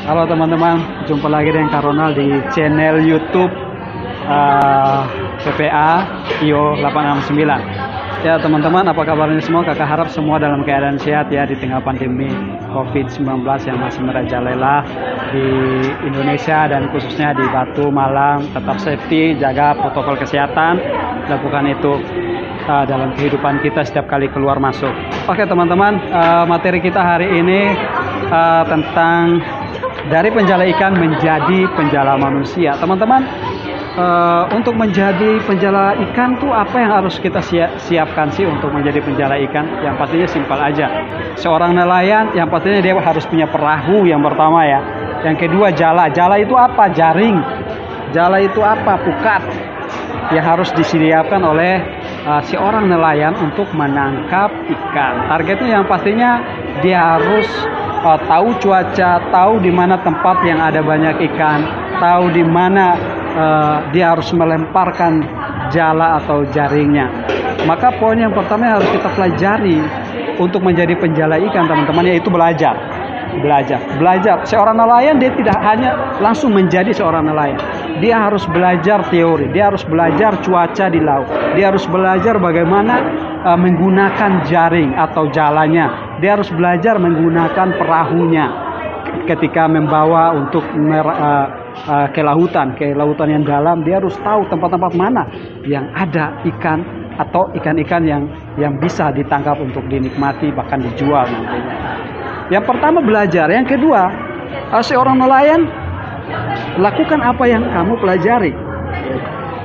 Halo teman-teman, jumpa lagi dengan Kak Ronald di channel YouTube PPA IO 869. Ya teman-teman, apa kabarnya semua? Kakak harap semua dalam keadaan sehat ya di tengah pandemi COVID-19 yang masih merajalela di Indonesia dan khususnya di Batu, Malang. Tetap safety, jaga protokol kesehatan, lakukan itu dalam kehidupan kita setiap kali keluar masuk. Oke teman-teman, materi kita hari ini tentang dari penjala ikan menjadi penjala manusia. Teman-teman, untuk menjadi penjala ikan tuh apa yang harus kita siapkan sih untuk menjadi penjala ikan? Yang pastinya simpel aja. Seorang nelayan yang pastinya dia harus punya perahu yang pertama ya. Yang kedua jala. Jala itu apa? Jaring. Jala itu apa? Pukat. Yang harus disediakan oleh seorang nelayan untuk menangkap ikan. Targetnya yang pastinya dia harus tahu cuaca, tahu di mana tempat yang ada banyak ikan, tahu di mana dia harus melemparkan jala atau jaringnya. Maka poin yang pertama yang harus kita pelajari untuk menjadi penjala ikan teman-teman, yaitu belajar. Seorang nelayan dia tidak hanya langsung menjadi seorang nelayan. Dia harus belajar teori, dia harus belajar cuaca di laut, dia harus belajar bagaimana menggunakan jaring atau jalanya. Dia harus belajar menggunakan perahunya ketika membawa untuk ke lautan yang dalam. Dia harus tahu tempat-tempat mana yang ada ikan atau ikan-ikan yang bisa ditangkap untuk dinikmati bahkan dijual nantinya. Yang pertama belajar, yang kedua seorang nelayan lakukan apa yang kamu pelajari.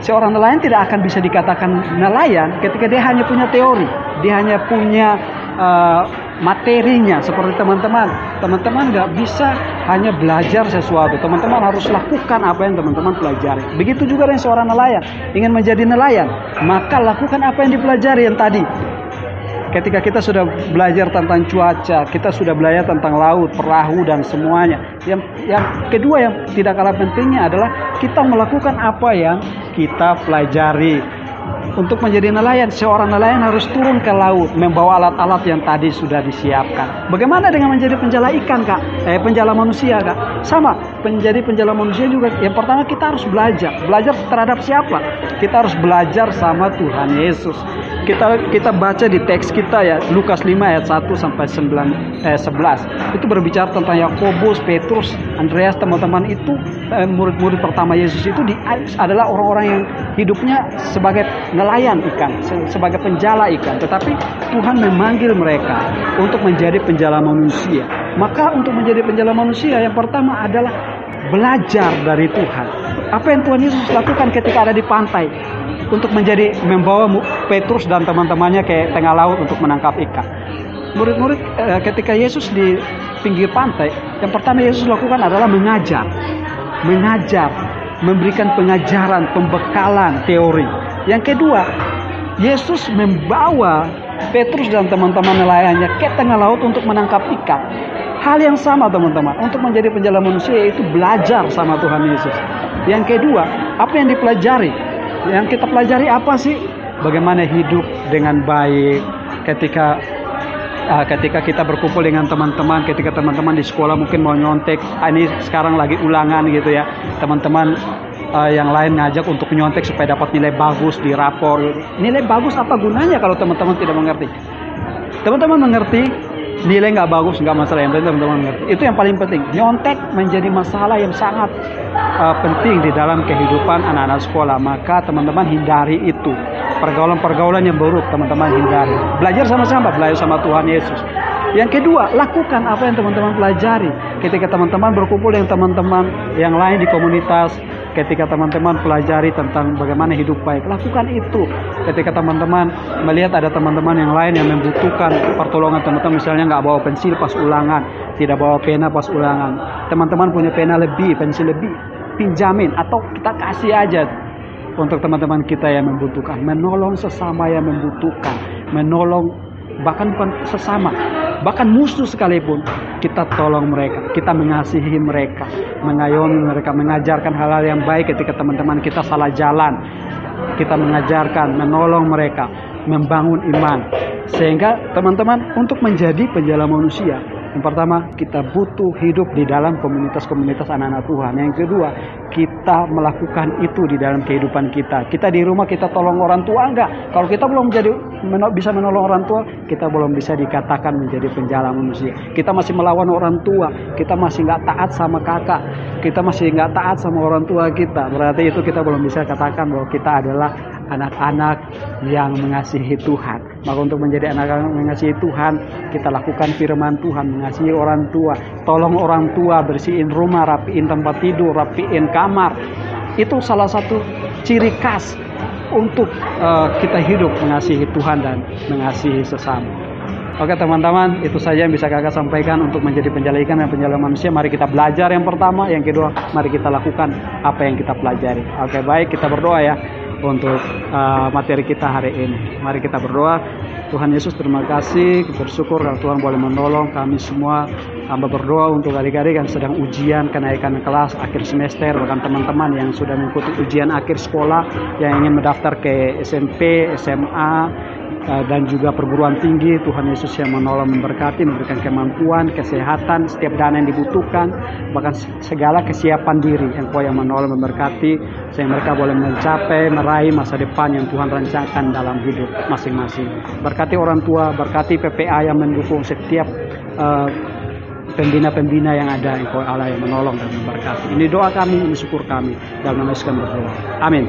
Seorang nelayan tidak akan bisa dikatakan nelayan ketika dia hanya punya teori, dia hanya punya materinya. Seperti teman-teman nggak bisa hanya belajar sesuatu. Teman-teman harus lakukan apa yang teman-teman pelajari. Begitu juga dengan seorang nelayan ingin menjadi nelayan, maka lakukan apa yang dipelajari yang tadi. Ketika kita sudah belajar tentang cuaca, kita sudah belajar tentang laut, perahu dan semuanya. Yang kedua yang tidak kalah pentingnya adalah kita melakukan apa yang kita pelajari. Untuk menjadi nelayan, seorang nelayan harus turun ke laut membawa alat-alat yang tadi sudah disiapkan. Bagaimana dengan menjadi penjala ikan, Kak? Penjala manusia, Kak? Sama, menjadi penjala manusia juga. Yang pertama kita harus belajar. Belajar terhadap siapa? Kita harus belajar sama Tuhan Yesus. Kita baca di teks kita ya, Lukas 5 ayat 1 sampai 11. Itu berbicara tentang Yakobus, Petrus, Andreas, teman-teman itu murid-murid pertama Yesus itu adalah orang-orang yang hidupnya sebagai nelayan ikan, sebagai penjala ikan. Tetapi Tuhan memanggil mereka untuk menjadi penjala manusia. Maka untuk menjadi penjala manusia yang pertama adalah belajar dari Tuhan. Apa yang Tuhan Yesus lakukan ketika ada di pantai untuk membawa Petrus dan teman-temannya ke tengah laut untuk menangkap ikan. Murid-murid ketika Yesus di pinggir pantai, yang pertama Yesus lakukan adalah mengajar, memberikan pengajaran, pembekalan teori. Yang kedua, Yesus membawa Petrus dan teman-teman nelayannya ke tengah laut untuk menangkap ikan. Hal yang sama teman-teman, untuk menjadi penjala manusia yaitu belajar sama Tuhan Yesus. Yang kedua, apa yang dipelajari? Yang kita pelajari apa sih? Bagaimana hidup dengan baik ketika kita berkumpul dengan teman-teman, ketika teman-teman di sekolah mungkin mau nyontek, ini sekarang lagi ulangan gitu ya, teman-teman yang lain ngajak untuk nyontek supaya dapat nilai bagus di rapor. Nilai bagus apa gunanya kalau teman-teman tidak mengerti? Teman-teman mengerti nilai nggak bagus nggak masalah, yang penting teman-teman mengerti. Itu yang paling penting. Nyontek menjadi masalah yang sangat penting di dalam kehidupan anak-anak sekolah. Maka teman-teman hindari itu. Pergaulan-pergaulan yang buruk teman-teman hindari. Belajar sama-sama, belajar sama Tuhan Yesus. Yang kedua, lakukan apa yang teman-teman pelajari. Ketika teman-teman berkumpul dengan teman-teman yang lain di komunitas, ketika teman-teman pelajari tentang bagaimana hidup baik, lakukan itu. Ketika teman-teman melihat ada teman-teman yang lain yang membutuhkan pertolongan, teman-teman misalnya nggak bawa pensil pas ulangan, tidak bawa pena pas ulangan, teman-teman punya pena lebih, pensil lebih, pinjamin atau kita kasih aja untuk teman-teman kita yang membutuhkan. Menolong sesama yang membutuhkan, menolong bahkan bukan sesama, bahkan musuh sekalipun, kita tolong mereka, kita mengasihi mereka, mengayomi mereka, mengajarkan hal-hal yang baik. Ketika teman-teman kita salah jalan, kita mengajarkan, menolong mereka, membangun iman. Sehingga teman-teman untuk menjadi penjala manusia, Yang pertama, kita butuh hidup di dalam komunitas-komunitas anak-anak Tuhan. Yang kedua, kita melakukan itu di dalam kehidupan kita. Kita di rumah kita tolong orang tua enggak? Kalau kita belum bisa menolong orang tua, kita belum bisa dikatakan menjadi penjala manusia. Kita masih melawan orang tua, kita masih nggak taat sama kakak, kita masih nggak taat sama orang tua kita. Berarti itu kita belum bisa katakan bahwa kita adalah anak-anak yang mengasihi Tuhan. Maka untuk menjadi anak-anak mengasihi Tuhan, kita lakukan firman Tuhan, mengasihi orang tua, tolong orang tua, bersihin rumah, rapiin tempat tidur, rapiin kamar. Itu salah satu ciri khas untuk kita hidup mengasihi Tuhan dan mengasihi sesama. Oke teman-teman, itu saja yang bisa kakak sampaikan untuk menjadi penjala ikan dan penjala manusia. Mari kita belajar yang pertama, yang kedua mari kita lakukan apa yang kita pelajari. Oke, baik, kita berdoa ya untuk materi kita hari ini. Mari kita berdoa. Tuhan Yesus, terima kasih, bersyukur kalau Tuhan boleh menolong kami semua. Hamba berdoa untuk adik-adik yang sedang ujian kenaikan kelas akhir semester, bahkan teman-teman yang sudah mengikuti ujian akhir sekolah, yang ingin mendaftar ke SMP, SMA, dan juga perguruan tinggi. Tuhan Yesus yang menolong, memberkati, memberikan kemampuan, kesehatan, setiap dana yang dibutuhkan, bahkan segala kesiapan diri yang Kau yang menolong, memberkati, sehingga mereka boleh mencapai, meraih masa depan yang Tuhan rancangkan dalam hidup masing-masing. Berkati orang tua, berkati PPA yang mendukung setiap pembina-pembina yang ada, Engkau Allah yang menolong dan memberkati. Ini doa kami, ini syukur kami, dalam nama Yesus kami berdoa. Amin.